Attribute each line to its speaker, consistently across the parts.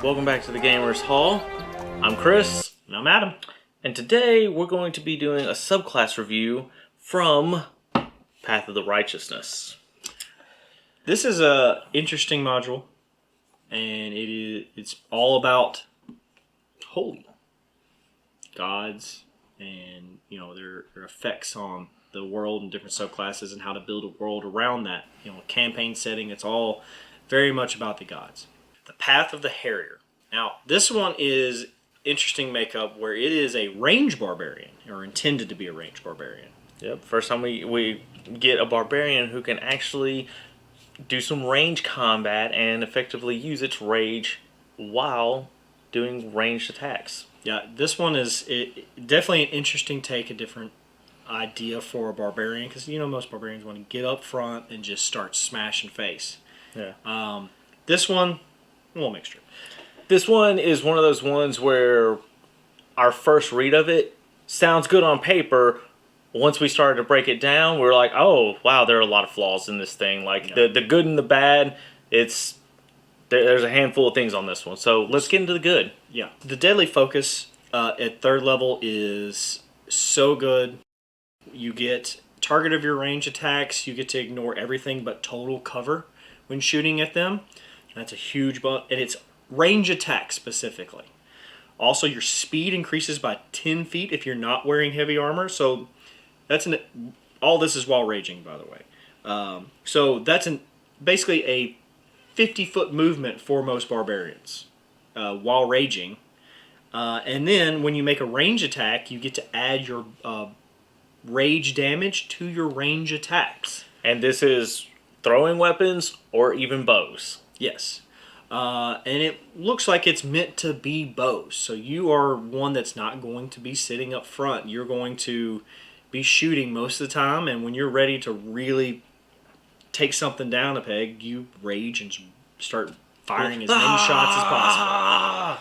Speaker 1: Welcome back to the Gamers Hall. I'm Chris.
Speaker 2: And I'm Adam.
Speaker 1: And today we're going to be doing a subclass review from Path of the Righteousness.
Speaker 2: This is a interesting module, and it's all about holy gods and their effects on the world and different subclasses and how to build a world around that. Campaign setting. It's all very much about the gods. The Path of the Harrier. Now, this one is interesting makeup where it is a range barbarian, or intended to be a range barbarian.
Speaker 1: Yep, first time we get a barbarian who can actually do some range combat and effectively use its rage while doing ranged attacks.
Speaker 2: Yeah, this one is definitely an interesting take, a different idea for a barbarian, because most barbarians want to get up front and just start smashing face.
Speaker 1: Yeah.
Speaker 2: This one, a little mixture.
Speaker 1: This one is one of those ones where our first read of it sounds good on paper. Once we started to break it down, we're like, oh, wow, there are a lot of flaws in this thing. Like, the good and the bad, there's a handful of things on this one. So let's get into the good.
Speaker 2: Yeah. The deadly focus at 3rd level is so good. You get target of your range attacks. You get to ignore everything but total cover when shooting at them. That's a huge bump. And it's range attack specifically. Also, your speed increases by 10 feet if you're not wearing heavy armor. So all this is while raging, by the way. So that's basically a 50-foot movement for most barbarians while raging. And then when you make a range attack, you get to add your rage damage to your range attacks.
Speaker 1: And this is throwing weapons or even bows.
Speaker 2: Yes. And it looks like it's meant to be bows. So you are one that's not going to be sitting up front. You're going to be shooting most of the time, and when you're ready to really take something down a peg, you rage and start firing as many shots as possible.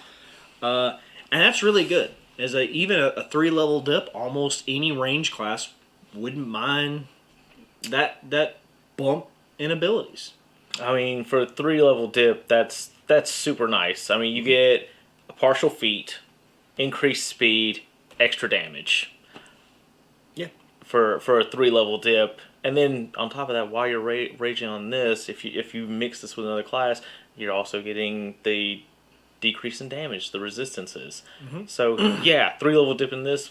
Speaker 2: And that's really good. As even a 3-level dip, almost any range class wouldn't mind that bump in abilities.
Speaker 1: I mean, for a 3-level dip, that's super nice. I mean, you get a partial feat, increased speed, extra damage.
Speaker 2: Yeah.
Speaker 1: For a 3-level dip, and then on top of that, while you're raging on this, if you mix this with another class, you're also getting the decrease in damage, the resistances. Mm-hmm. So yeah, 3-level dip in this,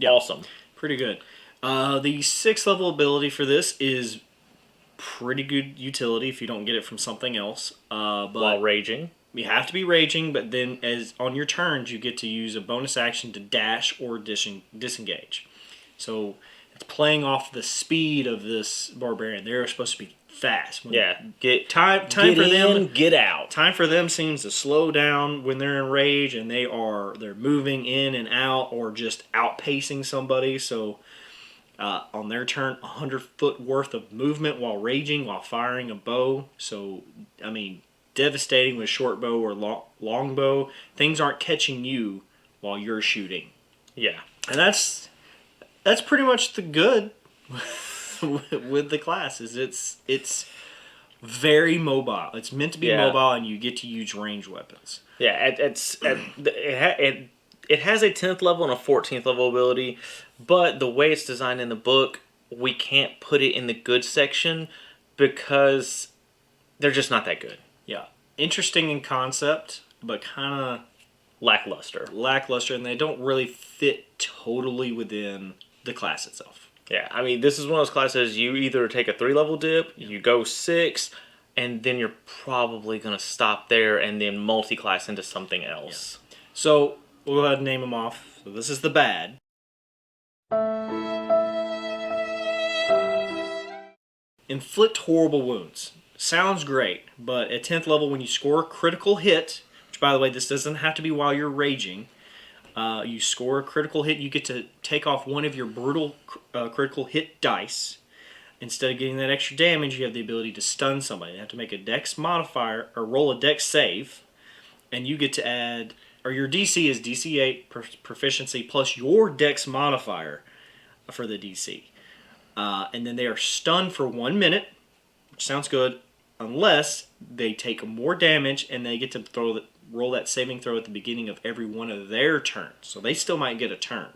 Speaker 1: awesome,
Speaker 2: pretty good. The 6th-level ability for this is pretty good utility if you don't get it from something else. But
Speaker 1: while raging,
Speaker 2: you have to be raging, but then as on your turns, you get to use a bonus action to dash or disengage. So it's playing off the speed of this barbarian. They're supposed to be fast. Time for them.
Speaker 1: Get out.
Speaker 2: Time for them seems to slow down when they're in rage, and they're moving in and out or just outpacing somebody. So on their turn, 100-foot worth of movement while raging, while firing a bow. So I mean, devastating with short bow or long bow. Things aren't catching you while you're shooting.
Speaker 1: Yeah,
Speaker 2: and that's pretty much the good with the class. Is it's very mobile. It's meant to be mobile, and you get to use range weapons.
Speaker 1: Yeah, it has a 10th level and a 14th level ability, but the way it's designed in the book, we can't put it in the good section because they're just not that good.
Speaker 2: Yeah, interesting in concept, but kind of
Speaker 1: lackluster,
Speaker 2: and they don't really fit totally within the class itself.
Speaker 1: Yeah, I mean, this is one of those classes you either take a 3-level dip, you go 6, and then you're probably going to stop there and then multi-class into something else.
Speaker 2: Yeah. So we'll go ahead and name them off. So this is the bad. Inflict horrible wounds. Sounds great, but at 10th level, when you score a critical hit, which by the way, this doesn't have to be while you're raging, you score a critical hit, you get to take off one of your brutal critical hit dice. Instead of getting that extra damage, you have the ability to stun somebody. You have to make a dex modifier, or roll a dex save, and you get to add, or your DC is DC 8 proficiency plus your dex modifier for the DC. And then they are stunned for 1 minute, which sounds good, unless they take more damage and they get to throw roll that saving throw at the beginning of every one of their turns. So they still might get a turn.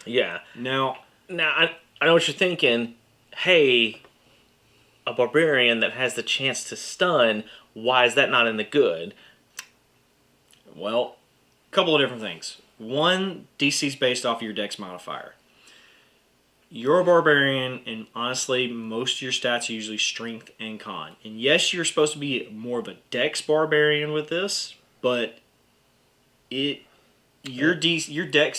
Speaker 1: Yeah.
Speaker 2: Now
Speaker 1: I know what you're thinking. Hey, a barbarian that has the chance to stun, why is that not in the good?
Speaker 2: well, a couple of different things. One, DC's based off of your dex modifier. You're a barbarian, and honestly, most of your stats are usually strength and con. And yes, you're supposed to be more of a dex barbarian with this, but your dex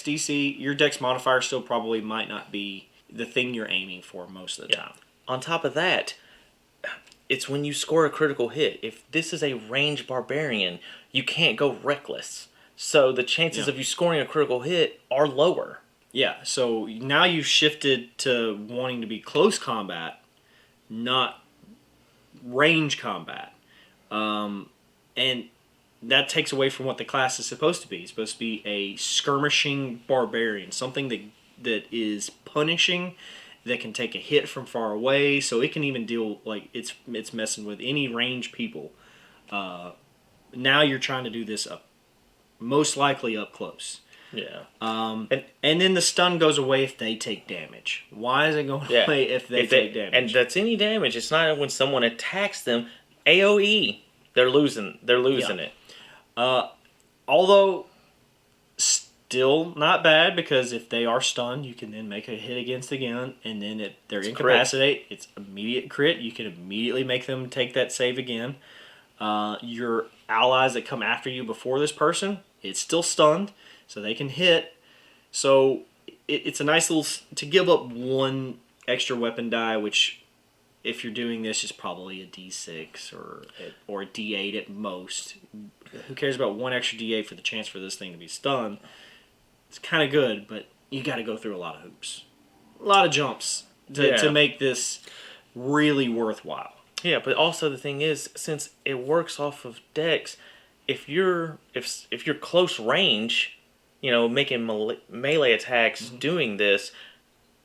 Speaker 2: DC, your dex modifier still probably might not be the thing you're aiming for most of the time.
Speaker 1: On top of that, it's when you score a critical hit. If this is a ranged barbarian, you can't go reckless. So the chances of you scoring a critical hit are lower.
Speaker 2: Yeah, so now you've shifted to wanting to be close combat, not range combat. And that takes away from what the class is supposed to be. It's supposed to be a skirmishing barbarian, something that is punishing, that can take a hit from far away, so it can even deal, like, it's messing with any range people. Now you're trying to do this most likely up close.
Speaker 1: Yeah.
Speaker 2: And then the stun goes away if they take damage. Why is it going away if they take damage?
Speaker 1: And that's any damage. It's not when someone attacks them. AOE, they're losing it.
Speaker 2: Although still not bad, because if they are stunned, you can then make a hit against again, and then if they're incapacitated, it's immediate crit. You can immediately make them take that save again. Your allies that come after you before this person, it's still stunned, so they can hit. So it's a nice little to give up one extra weapon die, which if you're doing this is probably a D6 or a D8 at most. Who cares about one extra D8 for the chance for this thing to be stunned? It's kind of good, but you got to go through a lot of hoops, a lot of jumps to make this really worthwhile.
Speaker 1: Yeah, but also the thing is, since it works off of dex, if you're close range, making melee attacks doing this,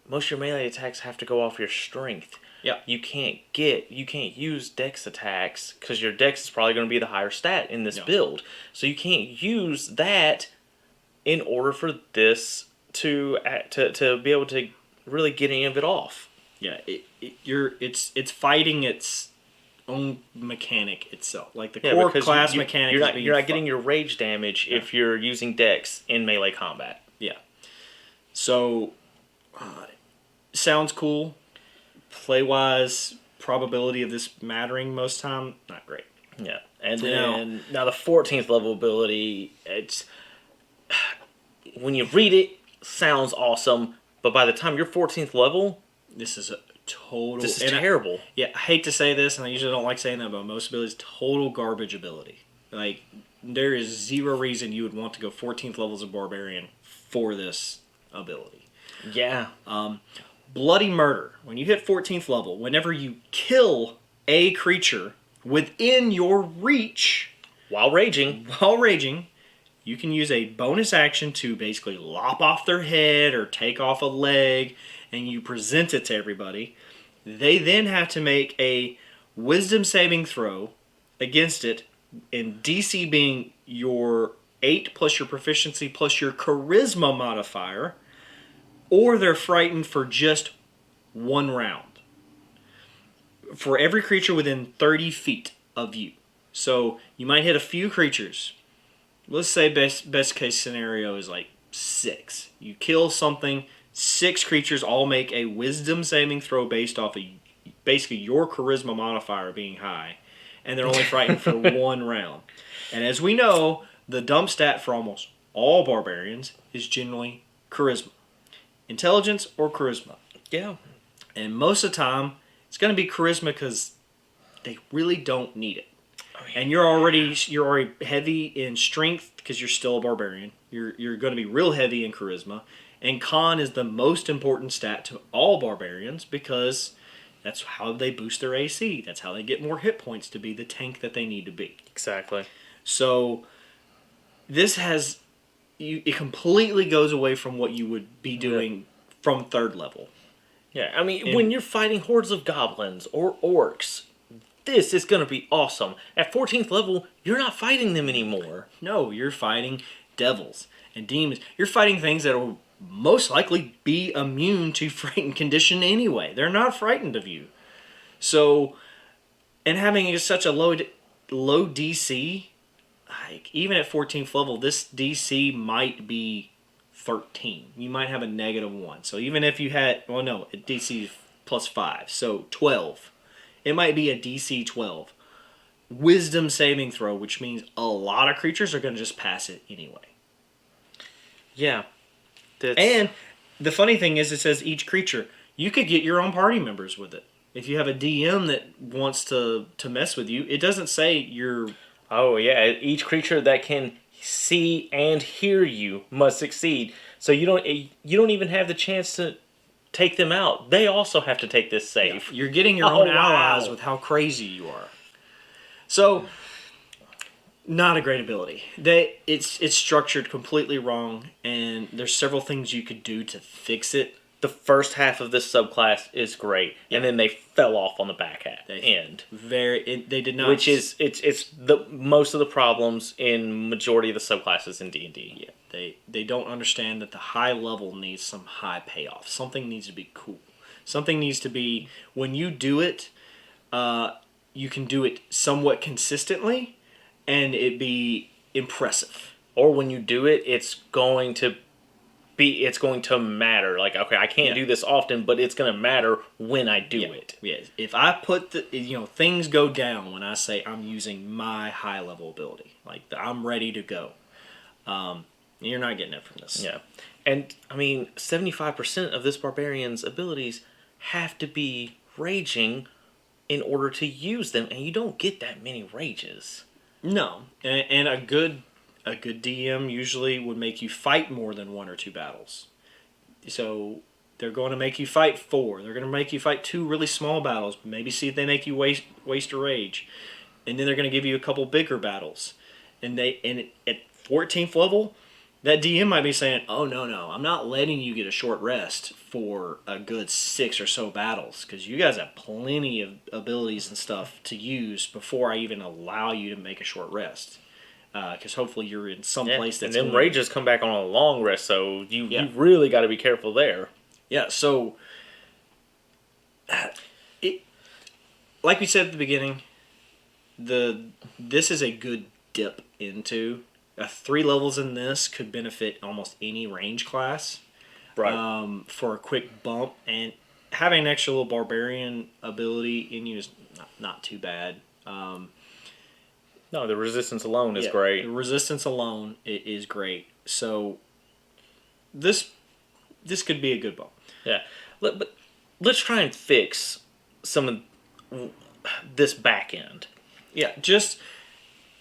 Speaker 1: most of your melee attacks have to go off your strength.
Speaker 2: Yeah.
Speaker 1: You can't use dex attacks because your dex is probably going to be the higher stat in this build. So you can't use that in order for this to be able to really get any of it off.
Speaker 2: Yeah, it's fighting its own mechanic itself, like the core class mechanic.
Speaker 1: You're not getting your rage damage if you're using dex in melee combat.
Speaker 2: Yeah. So, sounds cool. Play wise, probability of this mattering most time, not great.
Speaker 1: Yeah, and then now the 14th level ability, it's when you read it, sounds awesome, but by the time you're 14th level,
Speaker 2: this is a total.
Speaker 1: This is terrible.
Speaker 2: I hate to say this, and I usually don't like saying that about most abilities. Total garbage ability. Like, there is zero reason you would want to go 14th levels of Barbarian for this ability.
Speaker 1: Yeah.
Speaker 2: Bloody Murder. When you hit 14th level, whenever you kill a creature within your reach
Speaker 1: while raging,
Speaker 2: you can use a bonus action to basically lop off their head or take off a leg, and you present it to everybody. They then have to make a wisdom saving throw against it, and DC being your 8 plus your proficiency plus your charisma modifier, or they're frightened for just 1 round. For every creature within 30 feet of you. So you might hit a few creatures. Let's say best case scenario is like 6. You kill something, 6 creatures all make a wisdom saving throw based off of basically your charisma modifier being high, and they're only frightened for 1 round. And as we know, the dump stat for almost all barbarians is generally charisma. Intelligence or charisma.
Speaker 1: Yeah.
Speaker 2: And most of the time, it's going to be charisma because they really don't need it. And you're already heavy in strength because you're still a barbarian. You're going to be real heavy in charisma. And con is the most important stat to all barbarians because that's how they boost their AC. That's how they get more hit points to be the tank that they need to be.
Speaker 1: Exactly.
Speaker 2: So this has... it completely goes away from what you would be doing from 3rd level.
Speaker 1: Yeah, I mean, when you're fighting hordes of goblins or orcs, this is going to be awesome. At 14th level, you're not fighting them anymore.
Speaker 2: No, you're fighting devils and demons. You're fighting things that will most likely be immune to frightened condition anyway. They're not frightened of you. So, and having such a low DC, like even at 14th level, this DC might be 13. You might have a -1. So even if you had, well, no, DC plus 5, so 12. It might be a DC 12. Wisdom saving throw, which means a lot of creatures are going to just pass it anyway.
Speaker 1: Yeah.
Speaker 2: And the funny thing is, it says each creature. You could get your own party members with it. If you have a DM that wants to mess with you, it doesn't say you're...
Speaker 1: Oh, yeah. Each creature that can see and hear you must succeed. So you don't even have the chance to take them out. They also have to take this save.
Speaker 2: Yeah, you're getting your own allies with how crazy you are. So, not a great ability. It's structured completely wrong, and there's several things you could do to fix it.
Speaker 1: The first half of this subclass is great, and then they fell off on the back end.
Speaker 2: They did not.
Speaker 1: Which is it's the most of the problems in majority of the subclasses in D&D.
Speaker 2: Yeah. They don't understand that the high level needs some high payoff. Something needs to be cool. Something needs to be, when you do it, you can do it somewhat consistently and it be impressive.
Speaker 1: Or when you do it, it's going to matter. Like, okay, I can't do this often, but it's going to matter when I do it.
Speaker 2: Yeah. If I put things go down when I say I'm using my high level ability. Like, I'm ready to go. You're not getting it from this.
Speaker 1: Yeah. And, I mean, 75% of this barbarian's abilities have to be raging in order to use them, and you don't get that many rages.
Speaker 2: No. And a good DM usually would make you fight more than 1 or 2 battles. So they're going to make you fight 4. They're going to make you fight 2 really small battles, maybe see if they make you waste a rage. And then they're going to give you a couple bigger battles. And at 14th level, that DM might be saying, oh, no, I'm not letting you get a short rest for a good 6 or so battles, because you guys have plenty of abilities and stuff to use before I even allow you to make a short rest. Because hopefully you're in some place that's...
Speaker 1: And then rages come back on a long rest, so you really got to be careful there.
Speaker 2: Yeah, so... like we said at the beginning, this is a good dip into... 3 levels in this could benefit almost any range class,
Speaker 1: right?
Speaker 2: For a quick bump, and having an extra little barbarian ability in you is not too bad.
Speaker 1: No, the resistance alone is great.
Speaker 2: The resistance alone is great. So this could be a good bump.
Speaker 1: Yeah, but let's try and fix some of this back end.
Speaker 2: Yeah, just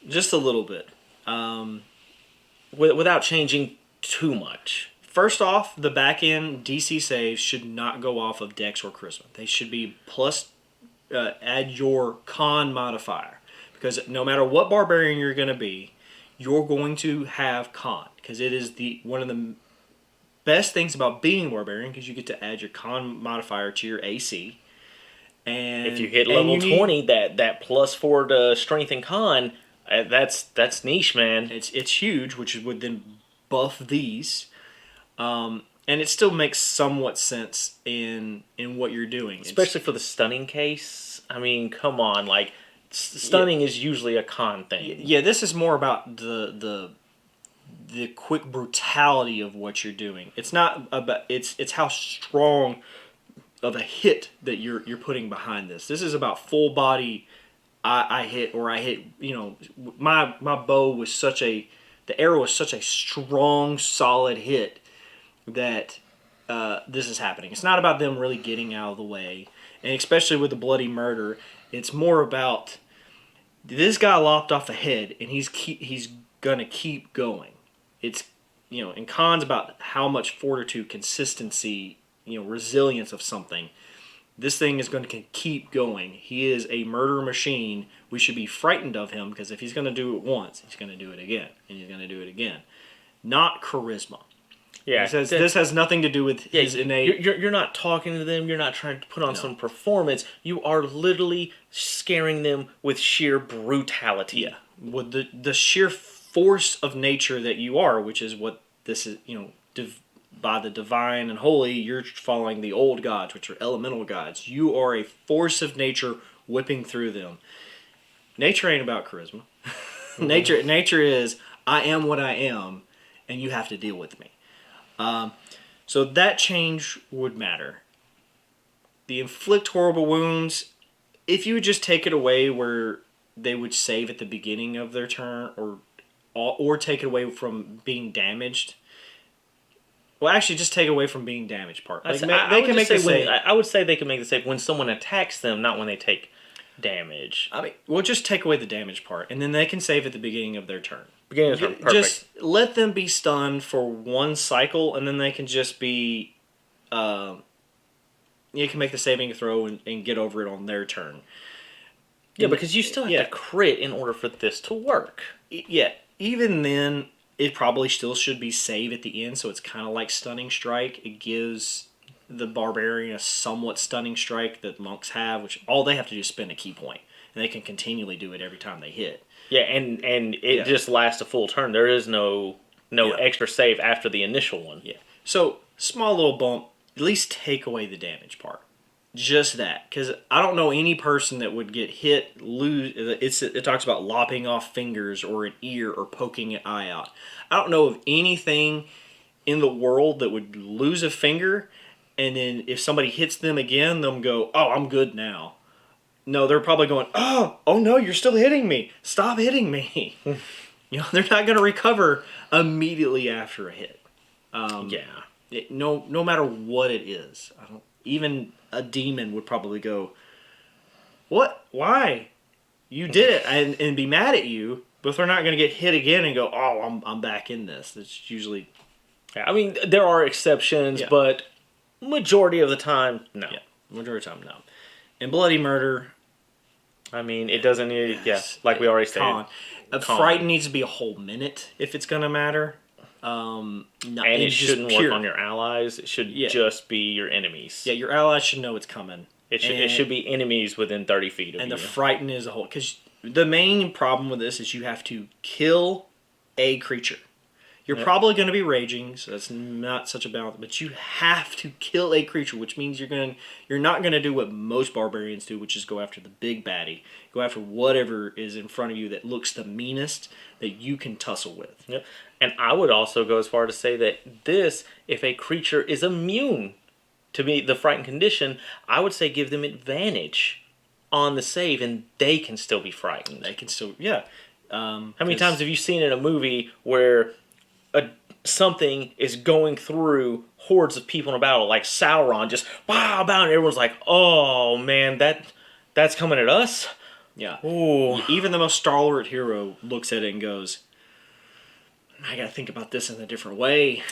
Speaker 2: a little bit.
Speaker 1: Without changing too much.
Speaker 2: First off, the back end DC saves should not go off of Dex or Charisma. They should be plus add your Con modifier, because no matter what barbarian you're going to be, you're going to have Con, because it is one of the best things about being a barbarian, because you get to add your Con modifier to your AC. And
Speaker 1: if you hit level 20, that +4 to Strength and Con. That's niche, man.
Speaker 2: It's huge, which would then buff these, and it still makes somewhat sense in what you're doing,
Speaker 1: especially for the stunning case. I mean, come on, like stunning is usually a con thing.
Speaker 2: Yeah, this is more about the quick brutality of what you're doing. It's not about it's how strong of a hit that you're putting behind this. This is about full body. I hit, my bow was the arrow was such a strong, solid hit that this is happening. It's not about them really getting out of the way, and especially with the bloody murder, it's more about this guy lopped off a head, and he's gonna keep going. It's and Con's about how much fortitude, consistency, resilience of something. This thing is going to keep going. He is a murder machine. We should be frightened of him, because if he's going to do it once, he's going to do it again, and he's going to do it again. Not charisma.
Speaker 1: Yeah,
Speaker 2: He says this has nothing to do with his innate.
Speaker 1: You're not talking to them. You're not trying to put on some performance. You are literally scaring them with sheer brutality.
Speaker 2: Yeah, with the sheer force of nature that you are, which is what this is. By the divine and holy, you're following the old gods, which are elemental gods. You are a force of nature whipping through them. Nature ain't about charisma. Nature is, I am what I am, and you have to deal with me. So that change would matter. The inflict horrible wounds, if you would just take it away where they would save at the beginning of their turn, or take it away from being damaged. Well, actually, just take away from being damaged part. Like, they can make the save.
Speaker 1: I would say they can make the save when someone attacks them, not when they take damage.
Speaker 2: I mean, we'll just take away the damage part, and then they can save at the beginning of their turn.
Speaker 1: Beginning of turn, perfect.
Speaker 2: Just let them be stunned for one cycle, and then they can just be... you can make the saving throw and get over it on their turn.
Speaker 1: Yeah, because you still have to crit in order for this to work.
Speaker 2: Yeah, even then... It probably still should be save at the end, so it's kind of like Stunning Strike. It gives the Barbarian a somewhat Stunning Strike that monks have, which all they have to do is spend a key point, and they can continually do it every time they hit.
Speaker 1: Yeah, and it just lasts a full turn. There is no extra save after the initial one.
Speaker 2: Yeah. So, small little bump, at least take away the damage part. Just that, because I don't know any person that would get hit, lose. It talks about lopping off fingers or an ear or poking an eye out. I don't know of anything in the world that would lose a finger, and then if somebody hits them again, they'll go, "Oh, I'm good now." No, they're probably going, "Oh no, you're still hitting me. Stop hitting me." They're not going to recover immediately after a hit. No matter what it is. Even a demon would probably go, "What? Why? You did it," and be mad at you, but they're not going to get hit again and go, "Oh, I'm back in this." That's usually...
Speaker 1: Yeah, I mean, there are exceptions, but majority of the time, no.
Speaker 2: Yeah, majority of the time, no. And bloody murder...
Speaker 1: I mean, it doesn't need... like we already stated.
Speaker 2: Frighten needs to be a whole minute if it's going to matter.
Speaker 1: And it shouldn't work on your allies. It should just be your enemies.
Speaker 2: Yeah, your allies should know it's coming.
Speaker 1: It should be enemies within 30 feet of you.
Speaker 2: And the frighten is a whole... Because the main problem with this is you have to kill a creature. You're probably going to be raging, so that's not such a balance. But you have to kill a creature, which means you're not going to do what most barbarians do, which is go after the big baddie. Go after whatever is in front of you that looks the meanest that you can tussle with.
Speaker 1: Yep. And I would also go as far to say that if a creature is immune to the frightened condition, I would say give them advantage on the save, and they can still be frightened.
Speaker 2: They can still,
Speaker 1: how many times have you seen in a movie where something is going through hordes of people in a battle, like Sauron, just wow, about, and everyone's like, "Oh man, that's coming at us."
Speaker 2: Yeah.
Speaker 1: Ooh.
Speaker 2: Even the most stalwart hero looks at it and goes, "I gotta think about this in a different way."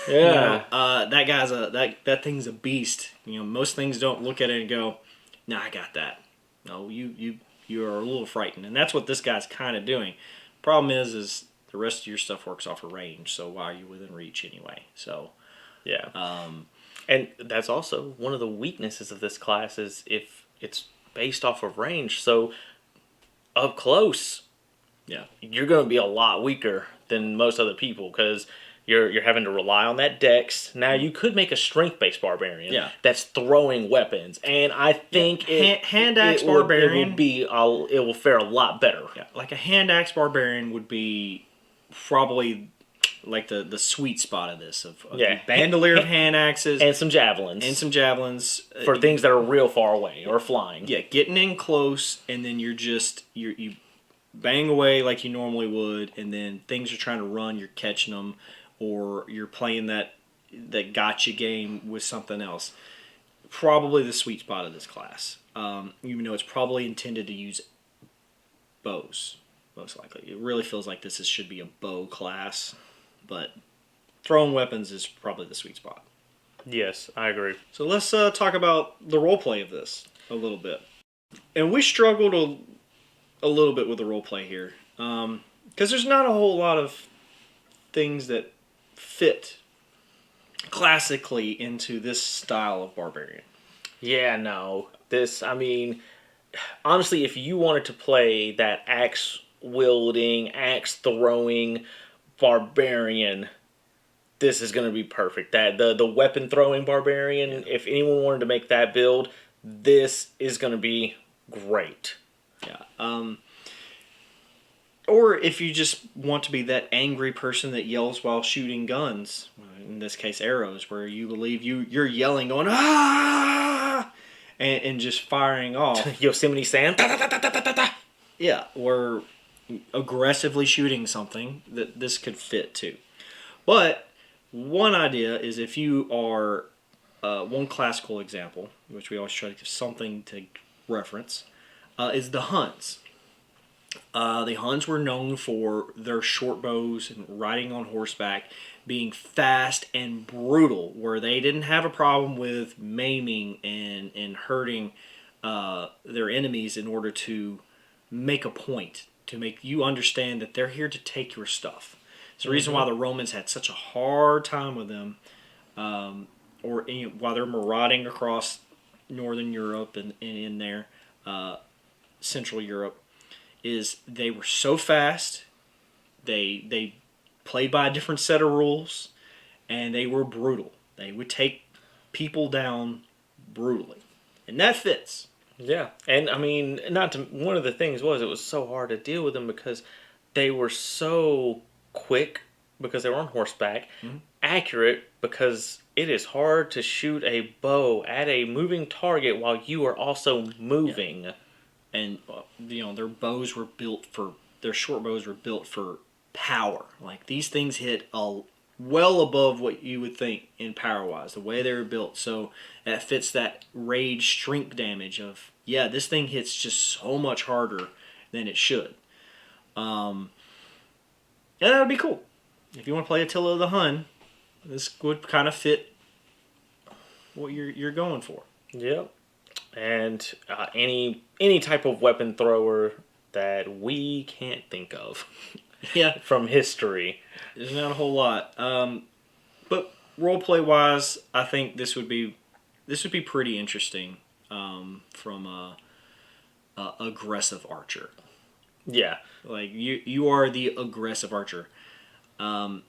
Speaker 1: Yeah.
Speaker 2: That guy's that thing's a beast. Most things don't look at it and go, "Nah, I got that." No, you are a little frightened, and that's what this guy's kind of doing. Problem is the rest of your stuff works off of range, so why are you within reach anyway? So,
Speaker 1: yeah. And that's also one of the weaknesses of this class is if it's based off of range. So up close, you're going to be a lot weaker than most other people because you're having to rely on that dex. Now you could make a strength-based barbarian that's throwing weapons, and I think
Speaker 2: hand axe barbarian
Speaker 1: it will fare a lot better.
Speaker 2: Yeah, like a hand axe barbarian would be probably like the sweet spot of this of bandolier of hand axes
Speaker 1: and some javelins
Speaker 2: for
Speaker 1: things that are real far away or flying.
Speaker 2: Yeah, getting in close, and then you bang away like you normally would, and then things are trying to run, you're catching them, or you're playing that gotcha game with something else. Probably the sweet spot of this class. Even though it's probably intended to use bows, most likely. It really feels like this should be a bow class, but throwing weapons is probably the sweet spot.
Speaker 1: Yes, I agree.
Speaker 2: So let's talk about the roleplay of this a little bit. And we struggled a little bit with the roleplay here, because there's not a whole lot of things that fit classically into this style of barbarian.
Speaker 1: Yeah, no. This, I mean, honestly, if you wanted to play that axe wielding, axe throwing barbarian, this is going to be perfect. That the weapon throwing barbarian,
Speaker 2: Yeah.
Speaker 1: if anyone wanted to make that build, this is going to be great.
Speaker 2: Yeah. Or if you just want to be that angry person that yells while shooting guns, in this case arrows, where you believe you're yelling, going ah, and just firing off.
Speaker 1: Yosemite Sam.
Speaker 2: Yeah, or aggressively shooting something, that this could fit too. But one idea is if you are one classical example, which we always try to give something to reference, is the Huns. The Huns were known for their short bows and riding on horseback, being fast and brutal, where they didn't have a problem with maiming and hurting their enemies in order to make a point, to make you understand that they're here to take your stuff. It's the reason why the Romans had such a hard time with them, while they're marauding across Northern Europe and in there, Central Europe, is they were so fast, they played by a different set of rules, and they were brutal. They would take people down brutally, and that fits.
Speaker 1: Yeah, and I mean, one of the things was it was so hard to deal with them because they were so quick because they were on horseback, accurate because it is hard to shoot a bow at a moving target while you are also moving.
Speaker 2: Yeah. And their bows were built for their short bows were built for power. Like these things hit well above what you would think in power wise, the way they were built. So that fits that rage strength damage of this thing hits just so much harder than it should. And that would be cool. If you want to play Attila the Hun, this would kind of fit what you're going for.
Speaker 1: Yep. And any type of weapon thrower that we can't think of.
Speaker 2: Yeah.
Speaker 1: From history.
Speaker 2: There's not a whole lot. But roleplay wise, I think this would be pretty interesting from a aggressive archer.
Speaker 1: Yeah.
Speaker 2: Like you are the aggressive archer. And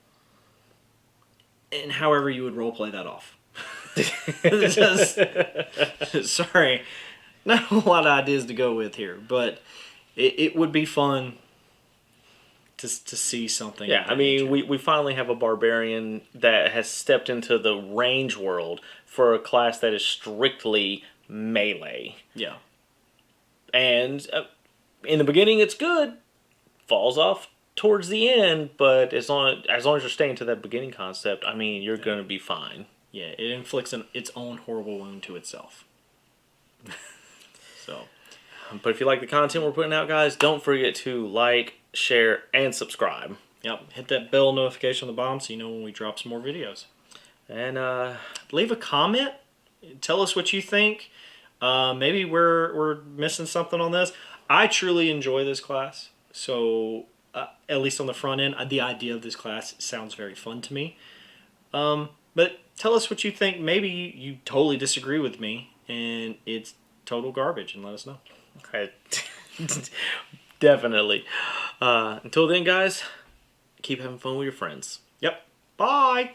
Speaker 2: however you would roleplay that off. Sorry, not a lot of ideas to go with here, but it would be fun to see something.
Speaker 1: Yeah, I mean, we finally have a barbarian that has stepped into the range world for a class that is strictly melee.
Speaker 2: Yeah.
Speaker 1: And in the beginning, it's good. Falls off towards the end, but as long as you're staying to that beginning concept, I mean, you're going to be fine.
Speaker 2: Yeah, it inflicts its own horrible wound to itself. So,
Speaker 1: but if you like the content we're putting out, guys, don't forget to like, share, and subscribe.
Speaker 2: Yep, hit that bell notification on the bottom so you know when we drop some more videos.
Speaker 1: And
Speaker 2: leave a comment. Tell us what you think. Maybe we're missing something on this. I truly enjoy this class, so at least on the front end, the idea of this class sounds very fun to me. But tell us what you think. Maybe you totally disagree with me and it's total garbage, and let us know.
Speaker 1: Okay. Definitely. Until then, guys, keep having fun with your friends.
Speaker 2: Yep. Bye.